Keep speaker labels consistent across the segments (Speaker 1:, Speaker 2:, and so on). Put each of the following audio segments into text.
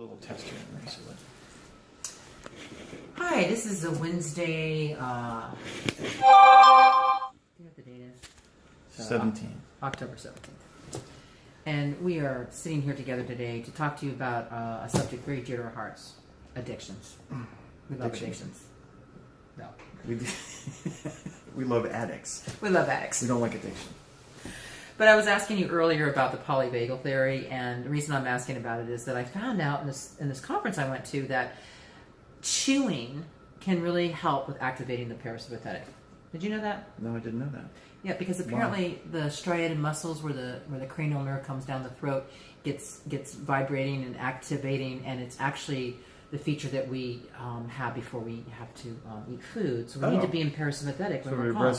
Speaker 1: little test here. Let me see what.
Speaker 2: Hi, this is a Wednesday. Do you know what the date is?
Speaker 1: 17.
Speaker 2: October 17th. And we are sitting here together today to talk to you about a subject very dear to our hearts: addictions. We love addictions. No.
Speaker 1: We love addicts.
Speaker 2: We love addicts.
Speaker 1: We don't like addiction.
Speaker 2: But I was asking you earlier about the polyvagal theory, and the reason I'm asking about it is that I found out in this conference I went to that chewing can really help with activating the parasympathetic. Did you know that?
Speaker 1: No, I didn't know that.
Speaker 2: Yeah, because apparently the striated muscles where the cranial nerve comes down the throat gets vibrating and activating, and it's actually the feature that we have before we have to eat food. So we need to be in parasympathetic when we're calm.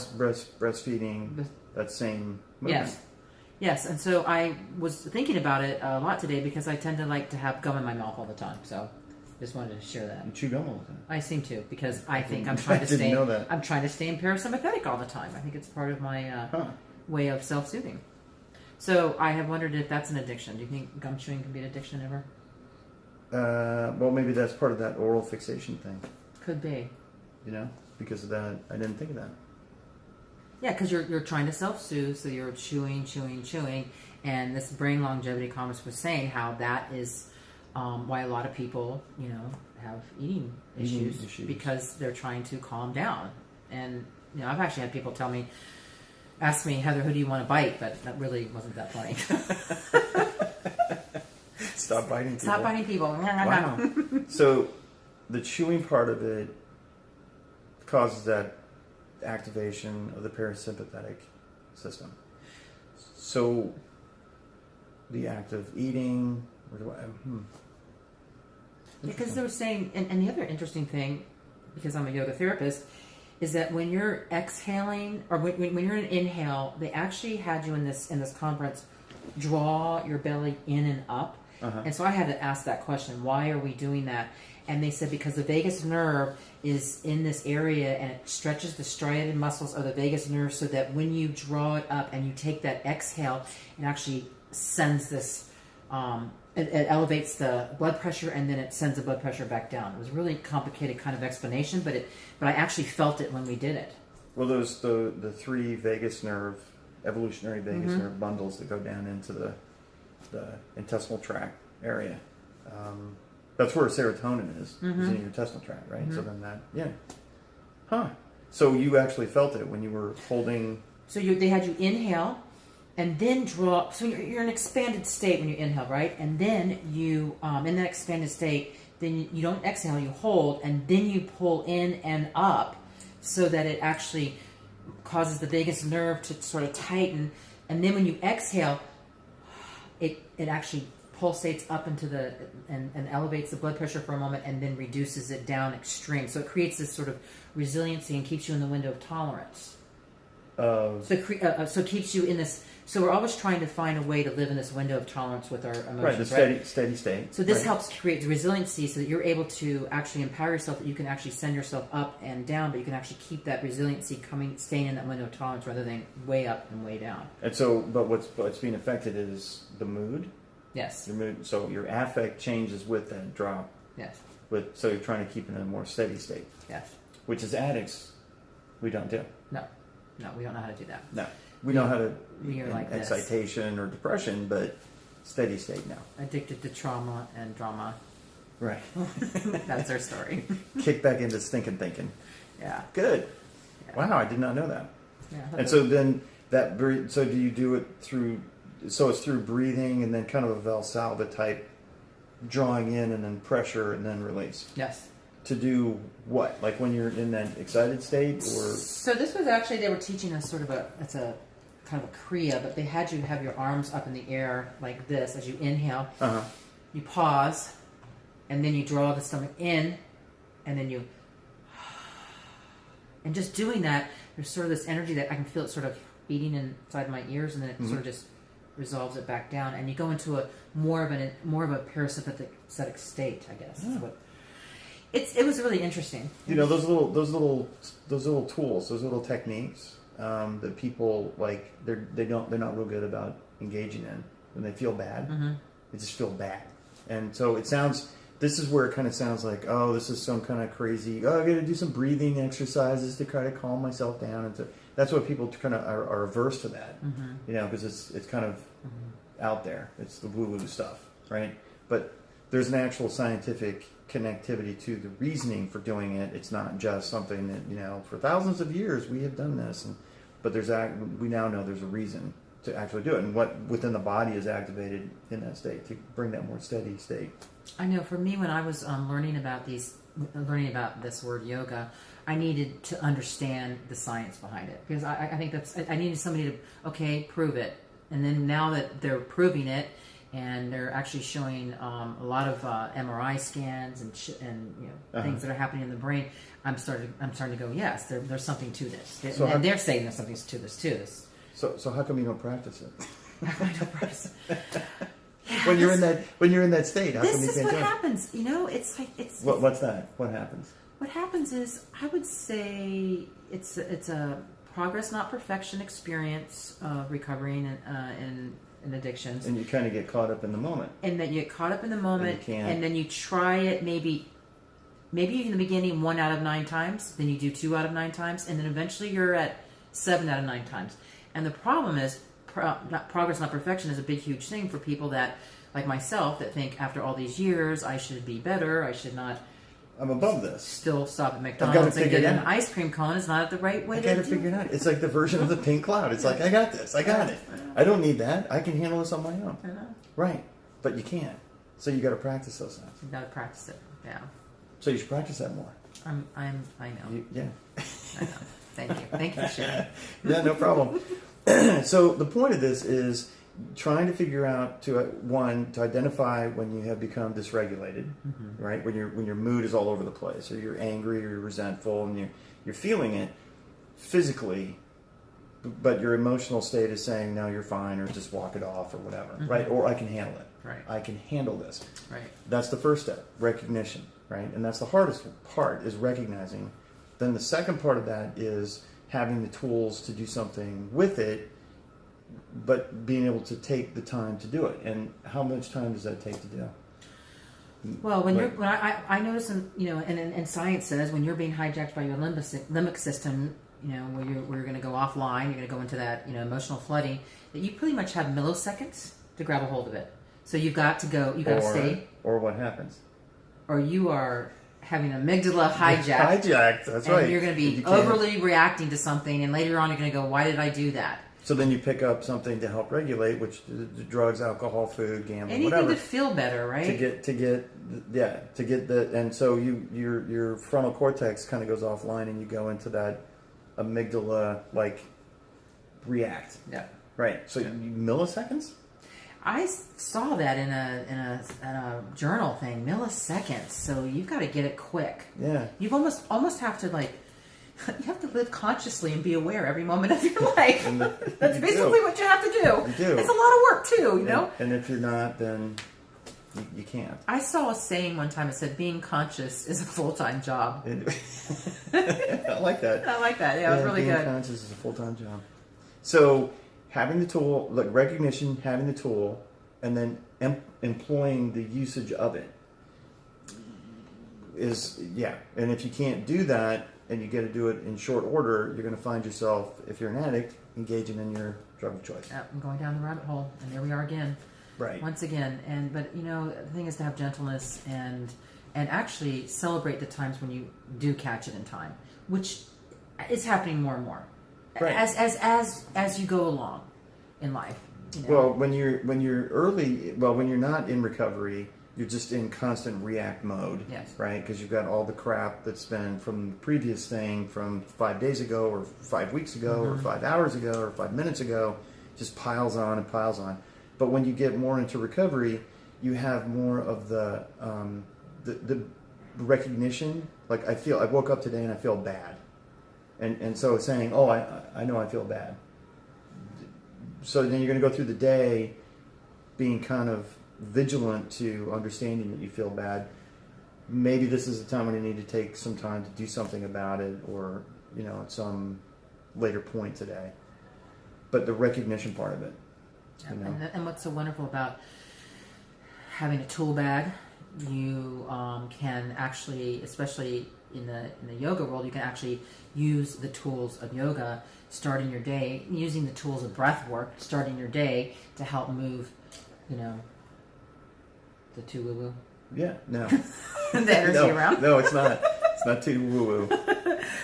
Speaker 1: Breastfeeding, that same movement.
Speaker 2: Yes, and so I was thinking about it a lot today because I tend to like to have gum in my mouth all the time. So just wanted to share that.
Speaker 1: You chew gum all the time.
Speaker 2: I seem to because I think I'm trying to stay.
Speaker 1: Know that.
Speaker 2: I'm trying to stay in parasympathetic all the time. I think it's part of my way of self-soothing. So I have wondered if that's an addiction. Do you think gum chewing can be an addiction ever?
Speaker 1: Well, maybe that's part of that oral fixation thing.
Speaker 2: Could be.
Speaker 1: You know, because of that, I didn't think of that.
Speaker 2: Yeah, because you're trying to self-soothe, so you're chewing, and this brain longevity conference was saying how that is why a lot of people, have eating issues because they're trying to calm down. And I've actually had people ask me, Heather, who do you want to bite? But that really wasn't that funny.
Speaker 1: Stop biting people.
Speaker 2: Stop biting people.
Speaker 1: Wow. So the chewing part of it causes that activation of the parasympathetic system. So the act of eating,
Speaker 2: Because they were saying, and the other interesting thing, because I'm a yoga therapist, is that when you're exhaling or when you're in an inhale, they actually had you in this conference draw your belly in and up. And so I had to ask that question: why are we doing that? And they said because the vagus nerve is in this area and it stretches the striated muscles of the vagus nerve so that when you draw it up and you take that exhale, it actually sends this, it elevates the blood pressure and then it sends the blood pressure back down. It was a really complicated kind of explanation, but I actually felt it when we did it.
Speaker 1: Well, those the three vagus nerve, evolutionary vagus nerve bundles that go down into the intestinal tract area. That's where serotonin is in your intestinal tract, right? So then So you actually felt it when you were holding. So
Speaker 2: they had you inhale, and then draw. So you're in an expanded state when you inhale, right? And then you, in that expanded state, then you don't exhale, you hold, and then you pull in and up, so that it actually causes the vagus nerve to sort of tighten. And then when you exhale, it actually pulsates up into and elevates the blood pressure for a moment and then reduces it down extreme. So it creates this sort of resiliency and keeps you in the window of tolerance. So it keeps you in this. So we're always trying to find a way to live in this window of tolerance with our emotions,
Speaker 1: right? The steady state.
Speaker 2: So this helps create the resiliency so that you're able to actually empower yourself, that you can actually send yourself up and down, but you can actually keep that resiliency staying in that window of tolerance rather than way up and way down.
Speaker 1: And so, but what's being affected is the mood.
Speaker 2: Yes.
Speaker 1: Your mood. So your affect changes with that drop.
Speaker 2: Yes.
Speaker 1: So you're trying to keep it in a more steady state.
Speaker 2: Yes.
Speaker 1: Which as addicts, we don't do.
Speaker 2: No, we don't know how to do that.
Speaker 1: No. We know how to
Speaker 2: like
Speaker 1: excitation or depression, but steady state now.
Speaker 2: Addicted to trauma and drama.
Speaker 1: Right.
Speaker 2: That's our story.
Speaker 1: Kick back into stinking thinking.
Speaker 2: Yeah.
Speaker 1: Good.
Speaker 2: Yeah.
Speaker 1: Wow, I did not know that.
Speaker 2: Yeah.
Speaker 1: And so then so do you do it through? So it's through breathing and then kind of a Valsalva type, drawing in and then pressure and then release.
Speaker 2: Yes.
Speaker 1: To do what? Like when you're in that excited state, or?
Speaker 2: So this was actually, they were teaching us it's a kind of a Kriya, but they had you have your arms up in the air like this as you inhale. You pause, and then you draw the stomach in, and then you, and just doing that, there's sort of this energy that I can feel it sort of beating inside my ears, and then it sort of just resolves it back down, and you go into a more of a parasympathetic state, I guess. Is what it was really interesting.
Speaker 1: Those little tools, those little techniques that people like, they're not real good about engaging in when they feel bad. They just feel bad. And so this is where it kind of sounds like, oh, this is some kind of crazy, oh, I got to do some breathing exercises to try to calm myself down. And that's what people kind of are averse to that, because it's kind of out there. It's the woo-woo stuff, right? But there's an actual scientific connectivity to the reasoning for doing it. It's not just something that, for thousands of years we have done this. But we now know there's a reason to actually do it, and what within the body is activated in that state to bring that more steady state.
Speaker 2: I know for me, when I was learning about this word yoga, I needed to understand the science behind it, because I think I needed somebody to prove it. And then now that they're proving it, and they're actually showing a lot of MRI scans and things that are happening in the brain, I'm starting to go, yes, there's something to this. They're saying there's something to this.
Speaker 1: So how come you don't practice it?
Speaker 2: I don't practice it. Yeah,
Speaker 1: when you're in that state, how come you can't do it? This is
Speaker 2: what happens. It's
Speaker 1: what's that? What happens?
Speaker 2: What happens is, I would say it's a progress, not perfection experience of recovering in addictions.
Speaker 1: And you kind of get caught up in the moment.
Speaker 2: And then you get caught up in the moment, and then you try it maybe in the beginning 1 out of 9 times, then you do 2 out of 9 times, and then eventually you're at 7 out of 9 times. And the problem is, progress, not perfection is a big, huge thing for people that, like myself, that think after all these years, I should be better, I should not...
Speaker 1: I'm above this.
Speaker 2: Still stop at McDonald's and get an ice cream cone is not the right way to do it. I got to
Speaker 1: figure it out. It's like the version of the pink cloud. It's like, I got this. I got it. I don't need that. I can handle this on my own.
Speaker 2: I know.
Speaker 1: Right. But you can't. So you got to practice those things.
Speaker 2: You got to practice it. Yeah.
Speaker 1: So you should practice that more.
Speaker 2: I know.
Speaker 1: Yeah.
Speaker 2: I know. Thank you. Thank you for sharing.
Speaker 1: Yeah, no problem. So the point of this is trying to figure out to identify when you have become dysregulated, right? When your mood is all over the place, or you're angry, or you're resentful, and you're feeling it physically, but your emotional state is saying no, you're fine, or just walk it off, or whatever, right? Or I can handle it.
Speaker 2: Right.
Speaker 1: I can handle this.
Speaker 2: Right.
Speaker 1: That's the first step, recognition, right? And that's the hardest part, is recognizing. Then the second part of that is having the tools to do something with it, but being able to take the time to do it. And how much time does that take to do?
Speaker 2: Well, I notice, and science says when you're being hijacked by your limbic system, where you're going to go offline, you're going to go into that, emotional flooding, that you pretty much have milliseconds to grab a hold of it. So you've got to go, you got to stay.
Speaker 1: Or what happens?
Speaker 2: Or you are having amygdala hijacked.
Speaker 1: That's right.
Speaker 2: And you're going to be overly reacting to something, and later on you're going to go, why did I do that?
Speaker 1: So then you pick up something to help regulate, which the drugs, alcohol, food, gambling,
Speaker 2: whatever.
Speaker 1: Anything
Speaker 2: to feel better, right?
Speaker 1: To get the, and so your frontal cortex kind of goes offline, and you go into that amygdala react.
Speaker 2: Yeah.
Speaker 1: Right. So milliseconds.
Speaker 2: I saw that in a journal thing, milliseconds. So you've got to get it quick.
Speaker 1: Yeah.
Speaker 2: You've almost have to you have to live consciously and be aware every moment of your life. That's basically what you have to do.
Speaker 1: You do.
Speaker 2: It's a lot of work too, you know.
Speaker 1: And if you're not, then you can't.
Speaker 2: I saw a saying one time. It said, "Being conscious is a full-time job."
Speaker 1: I like that.
Speaker 2: I like that. Yeah, it was really
Speaker 1: being
Speaker 2: good.
Speaker 1: Being conscious is a full-time job. So having the tool, recognition, having the tool, and then employing the usage of it is, and if you can't do that and you get to do it in short order, you're going to find yourself, if you're an addict, engaging in your drug of choice.
Speaker 2: I'm going down the rabbit hole, and there we are again.
Speaker 1: Right.
Speaker 2: Once again, but the thing is to have gentleness and actually celebrate the times when you do catch it in time, which is happening more and more.
Speaker 1: Right.
Speaker 2: As you go along in life.
Speaker 1: Well, when you're not in recovery, you're just in constant react mode.
Speaker 2: Yes.
Speaker 1: Right? Because you've got all the crap that's been from the previous thing from 5 days ago or 5 weeks ago or 5 hours ago or 5 minutes ago, just piles on and piles on. But when you get more into recovery, you have more of the recognition. Like I woke up today and I feel bad. And so it's saying, oh, I know I feel bad. So then you're going to go through the day being kind of vigilant to understanding that you feel bad. Maybe this is the time when you need to take some time to do something about it, or, at some later point today. But the recognition part of it.
Speaker 2: And what's so wonderful about having a tool bag. You can actually, especially in the yoga world, you can actually use the tools of yoga starting your day, using the tools of breath work starting your day to help move, the too woo woo.
Speaker 1: Yeah, no.
Speaker 2: The energy around.
Speaker 1: No, it's not. It's not too woo woo.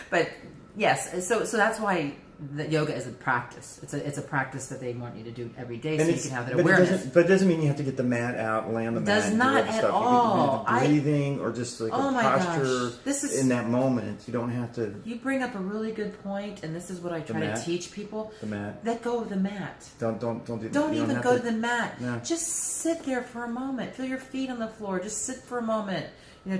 Speaker 2: But yes, so that's why the yoga is a practice. It's a practice that they want you to do every day, so you can have that awareness.
Speaker 1: But it doesn't mean you have to get the mat out and lay on the mat.
Speaker 2: Does
Speaker 1: and
Speaker 2: not
Speaker 1: do all the
Speaker 2: at
Speaker 1: stuff.
Speaker 2: all.
Speaker 1: You can do the breathing or just like
Speaker 2: Oh
Speaker 1: a
Speaker 2: my
Speaker 1: posture
Speaker 2: gosh. This is-
Speaker 1: in that moment. You don't have to.
Speaker 2: You bring up a really good point, and this is what I try to
Speaker 1: mat?
Speaker 2: teach people.
Speaker 1: The mat.
Speaker 2: Let go of the mat.
Speaker 1: Don't
Speaker 2: Don't
Speaker 1: do. You don't
Speaker 2: even
Speaker 1: have
Speaker 2: go to the mat.
Speaker 1: No.
Speaker 2: Just sit there for a moment. Feel your feet on the floor. Just sit for a moment.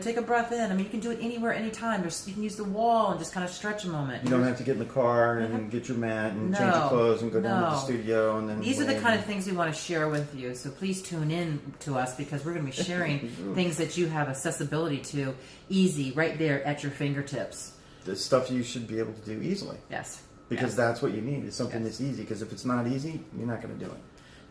Speaker 2: Take a breath in. I mean, you can do it anywhere, anytime. You can use the wall and just kind of stretch a moment.
Speaker 1: You don't have to get in the car and get your mat and change your clothes and go down to the studio and then.
Speaker 2: These are the kind of things we want to share with you. So please tune in to us because we're going to be sharing things that you have accessibility to, easy, right there at your fingertips.
Speaker 1: The stuff you should be able to do easily.
Speaker 2: Yes.
Speaker 1: Because that's what you need is something
Speaker 2: Yes.
Speaker 1: that's easy. Because if it's not easy, you're not going to do it.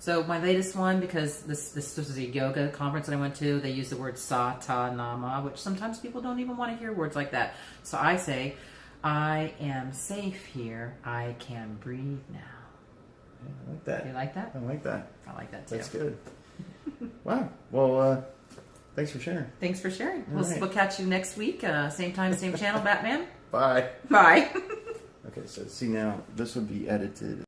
Speaker 2: So my latest one, because this was a yoga conference that I went to, they use the word Satanama, which sometimes people don't even want to hear words like that. So I say, I am safe here. I can breathe now.
Speaker 1: Yeah, I like that.
Speaker 2: You like that?
Speaker 1: I like that.
Speaker 2: I like that too.
Speaker 1: That's good. Wow. Well, thanks for sharing.
Speaker 2: Thanks for sharing.
Speaker 1: All right.
Speaker 2: We'll catch you next week. Same time, same channel, Batman.
Speaker 1: Bye.
Speaker 2: Bye.
Speaker 1: Okay, so see now, this would be edited.